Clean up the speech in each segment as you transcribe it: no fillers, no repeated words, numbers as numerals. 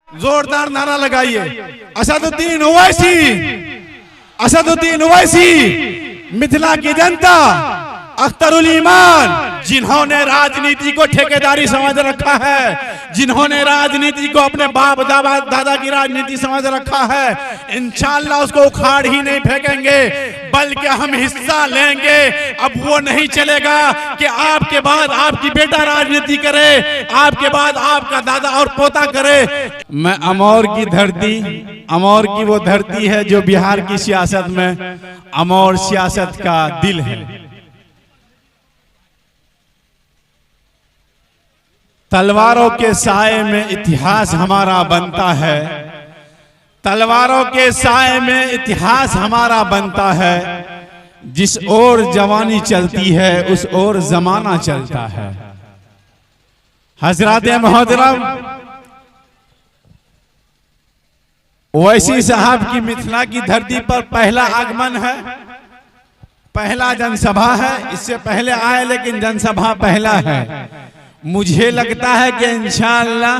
जोरदार नारा लगाइए। असदुद्दीन ओवैसी, असदुद्दीन ओवैसी, मिथिला की जनता, अख्तरुल ईमान, जिन्होंने राजनीति को ठेकेदारी समझ रखा है, जिन्होंने राजनीति को अपने बाप दादा की राजनीति समझ रखा है, इंशाअल्लाह उसको उखाड़ ही नहीं फेंकेंगे बल्कि हम हिस्सा लेंगे। अब वो नहीं चलेगा कि आपके बाद आपकी बेटा राजनीति करे, आपके बाद आपका दादा और पोता करे। मैं अमौर की धरती, अमौर की वो धरती है जो बिहार की सियासत में अमौर सियासत का दिल है। तलवारों के साए में इतिहास हमारा बनता है, तलवारों के साए में इतिहास हमारा बनता है। जिस ओर जवानी चलती है उस ओर जमाना चलता है। हजरत मोहतरम ओवैसी साहब की मिथिला की धरती पर पहला आगमन है, पहला जनसभा है। इससे पहले आए लेकिन जनसभा पहला है। मुझे लगता है कि इंशाअल्लाह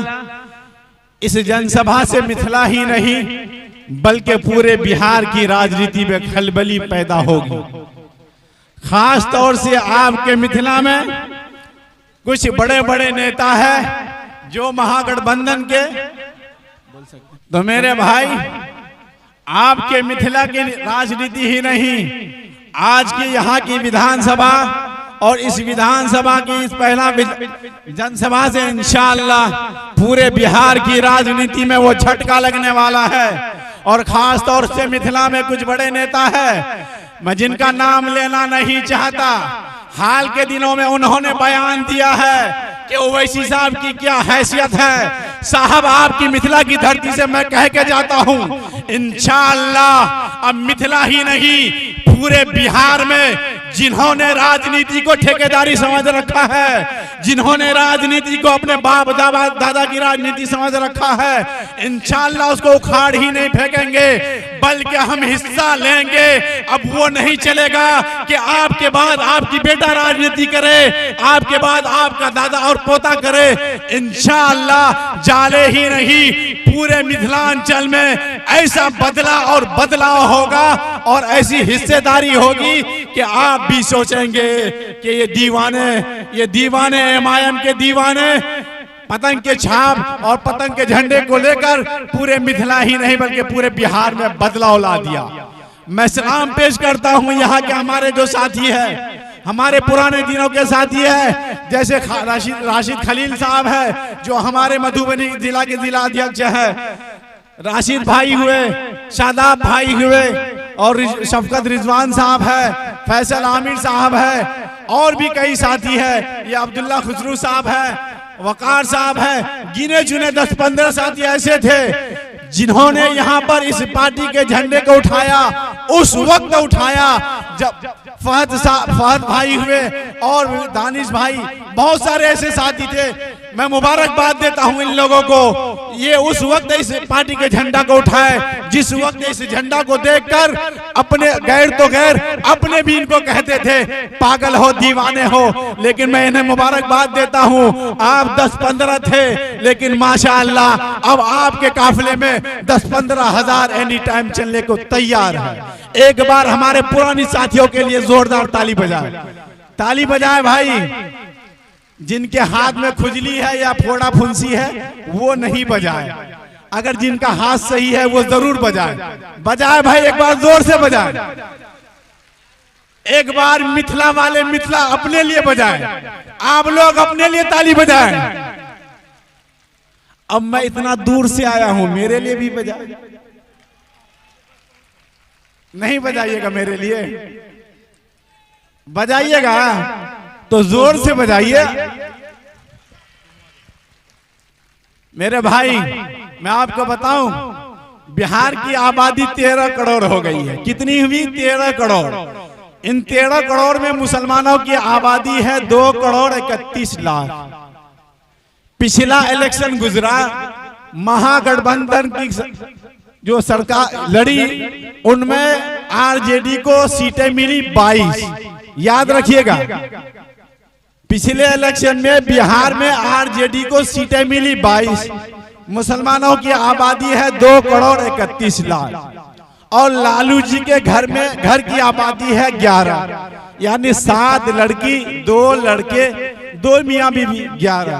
इस जनसभा से मिथिला ही नहीं बल्कि पूरे बिहार की राजनीति में खलबली पैदा होगी। खास तौर से आपके मिथिला में कुछ बड़े बड़े नेता हैं जो महागठबंधन के, तो मेरे भाई आपके मिथिला की राजनीति ही नहीं, आज की यहाँ की विधानसभा और इस विधानसभा की इस पहला जनसभा से इंशाअल्लाह पूरे बिहार की राजनीति में वो झटका लगने वाला है। और खास तौर से मिथिला में कुछ बड़े नेता हैं, मैं जिनका नाम लेना नहीं चाहता। हाल के दिनों में उन्होंने बयान दिया है कि ओवैसी साहब की क्या हैसियत है। साहब आपकी मिथिला की धरती से मैं कह के जाता हूं, इंशाअल्लाह अब मिथिला ही नहीं पूरे बिहार में जिन्होंने राजनीति को ठेकेदारी समझ रखा है, जिन्होंने राजनीति को अपने बाप दादा की राजनीति समझ रखा है, इंशाअल्लाह उसको उखाड़ ही नहीं फेंकेंगे बल्कि हम हिस्सा लेंगे। अब वो नहीं चलेगा कि आपके बाद आपकी बेटा राजनीति करे, आपके बाद आपका दादा और पोता करे। इंशाअल्लाह जाले ही नहीं पूरे मिथिलांचल में ऐसा बदला और बदलाव होगा और ऐसी हिस्सेदारी होगी कि आप भी सोचेंगे कि ये दीवाने एमआईएम के दीवाने पतंग के छाप और पतंग के झंडे को लेकर पूरे मिथिला ही नहीं बल्कि पूरे बिहार में बदलाव ला दिया। मैं सलाम पेश करता हूं यहाँ के हमारे जो साथी है, हमारे पुराने दिनों के साथी है, जैसे राशिद खलील साहब है जो हमारे मधुबनी जिला के जिला अध्यक्ष है, राशिद भाई हुए, शादाब भाई हुए और शफकत रिजवान साहब है, फैसल आमिर साहब है और भी कई साथी है, ये अब्दुल्ला खुसरू साहब है, वकार साहब है। गिने चुने 10-15 साथी ऐसे थे जिन्होंने यहाँ पर इस पार्टी के झंडे को उठाया, उस वक्त उठाया जब फहद भाई हुए और दानिश भाई, बहुत सारे ऐसे साथी थे। मैं मुबारकबाद देता हूं इन लोगों को, ये उस वक्त इस पार्टी के झंडा को उठाए जिस वक्त इस झंडा को देखकर अपने गैर तो गैर अपने भी इनको कहते थे पागल हो, दीवाने हो। लेकिन मैं इन्हें मुबारकबाद देता हूं, आप 10-15 थे लेकिन माशाअल्लाह अब आपके काफिले में 10-15 हजार एनी टाइम चलने को तैयार है। एक बार हमारे पुरानी साथियों के लिए जोरदार ताली बजाए, ताली बजाए भाई। जिनके हाथ में खुजली है या फोड़ा फुंसी है वो नहीं बजाए, अगर जिनका हाथ सही है वो जरूर बजाए। बजाए भाई, एक बार जोर से बजाए, एक बार मिथिला वाले मिथिला अपने लिए बजाए, आप लोग अपने लिए ताली बजाए। अब मैं इतना दूर से आया हूं, मेरे लिए भी बजाए। नहीं बजाइएगा मेरे लिए, बजाइएगा तो जोर से बजाइए। मेरे भाई मैं आपको बताऊं, बिहार की आबादी 13 करोड़ हो गई है। कितनी हुई? 13 करोड़। इन 13 करोड़ में मुसलमानों की आबादी है 2 करोड़ 31 लाख। पिछला इलेक्शन गुजरा, महागठबंधन की जो सरकार लड़ी उनमें आरजेडी को सीटें मिली 22। याद रखिएगा, पिछले इलेक्शन में बिहार में आरजेडी को सीटें मिली 22, मुसलमानों की आबादी है 2,31,00,000 और लालू जी के घर की आबादी है 11, यानी 7 लड़की 2 लड़के 2 मियाँ बीवी 11।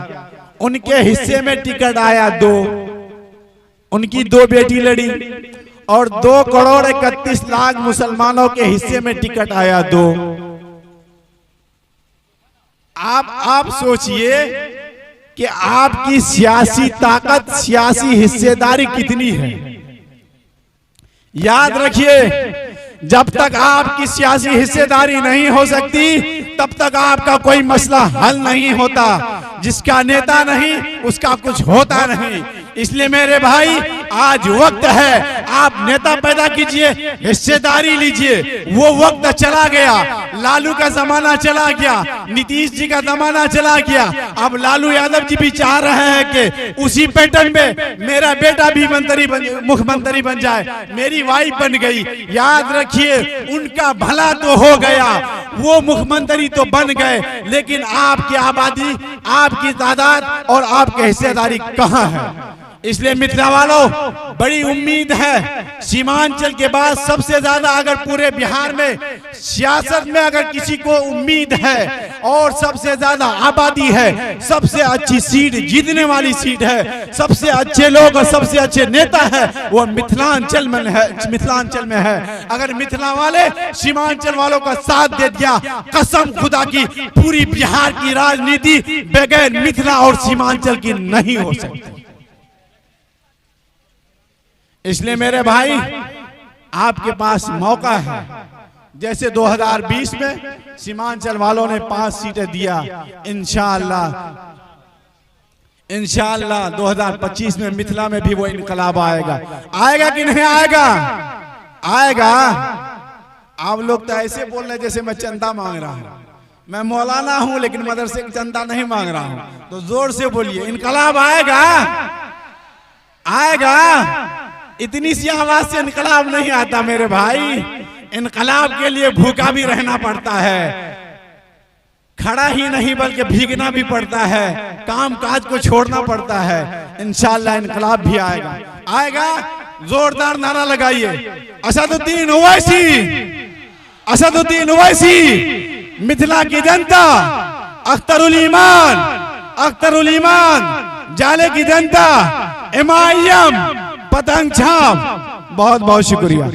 उनके हिस्से में टिकट आया 2, उनकी 2 बेटी लड़ी और 2,31,00,000 मुसलमानों के हिस्से में टिकट आया 2। आप सोचिए कि आपकी सियासी ताकत, सियासी हिस्सेदारी कितनी है। याद रखिए, जब तक आपकी सियासी हिस्सेदारी नहीं हो सकती तब तक आपका कोई मसला हल नहीं होता। जिसका नेता नहीं उसका कुछ होता नहीं। इसलिए मेरे भाई, आज वक्त है, आप नेता पैदा कीजिए, हिस्सेदारी लीजिए। वो वक्त चला गया, लालू का जमाना चला गया, नीतीश जी का जमाना चला गया। अब लालू यादव जी भी चाह रहे हैं कि उसी पैटर्न में मेरा बेटा भी मुख्यमंत्री बन जाए, मेरी वाइफ बन गई। याद रखिए, उनका भला तो हो गया, वो मुख्यमंत्री तो बन गए, लेकिन आपकी आबादी, आपकी तादाद और आपकी हिस्सेदारी कहाँ है। इसलिए मिथिला वालों, बड़ी उम्मीद है। सीमांचल के बाद सबसे ज्यादा अगर पूरे बिहार में सियासत में अगर किसी को उम्मीद है और सबसे ज्यादा आबादी है, सबसे अच्छी सीट, जीतने वाली सीट है, सबसे अच्छे लोग और सबसे अच्छे नेता है, वो मिथिलांचल में है। अगर मिथिला वाले सीमांचल वालों का साथ दे दिया, कसम खुदा की, पूरी बिहार की राजनीति बगैर मिथिला और सीमांचल की नहीं हो सकती। इसलिए मेरे भाई, आपके पास मौका है। जैसे 2020 में सीमांचल वालों ने 5 सीटें दिया, इंशाअल्लाह 2025 में मिथिला में भी वो इनकलाब आएगा। आएगा कि नहीं आएगा? आएगा। आप लोग तो ऐसे बोल रहे जैसे मैं चंदा मांग रहा हूं। मैं मौलाना हूं लेकिन मदरसे का चंदा नहीं मांग रहा हूं। तो जोर से बोलिए, इनकलाब आएगा? आएगा। इतनी सी आवाज से इनकलाब नहीं आता मेरे भाई। इनकलाब के लिए भूखा भी रहना पड़ता है, खड़ा ही नहीं बल्कि भीगना भी पड़ता है, काम काज को छोड़ना पड़ता है। इंशाअल्लाह इनकलाब भी आएगा। आएगा। जोरदार नारा लगाइए, असदुद्दीन ओवैसी, असदुद्दीन ओवैसी, मिथिला की जनता, अख्तरुल ईमान, जाले की जनता, MIM, पतंग छाप। बहुत बहुत शुक्रिया।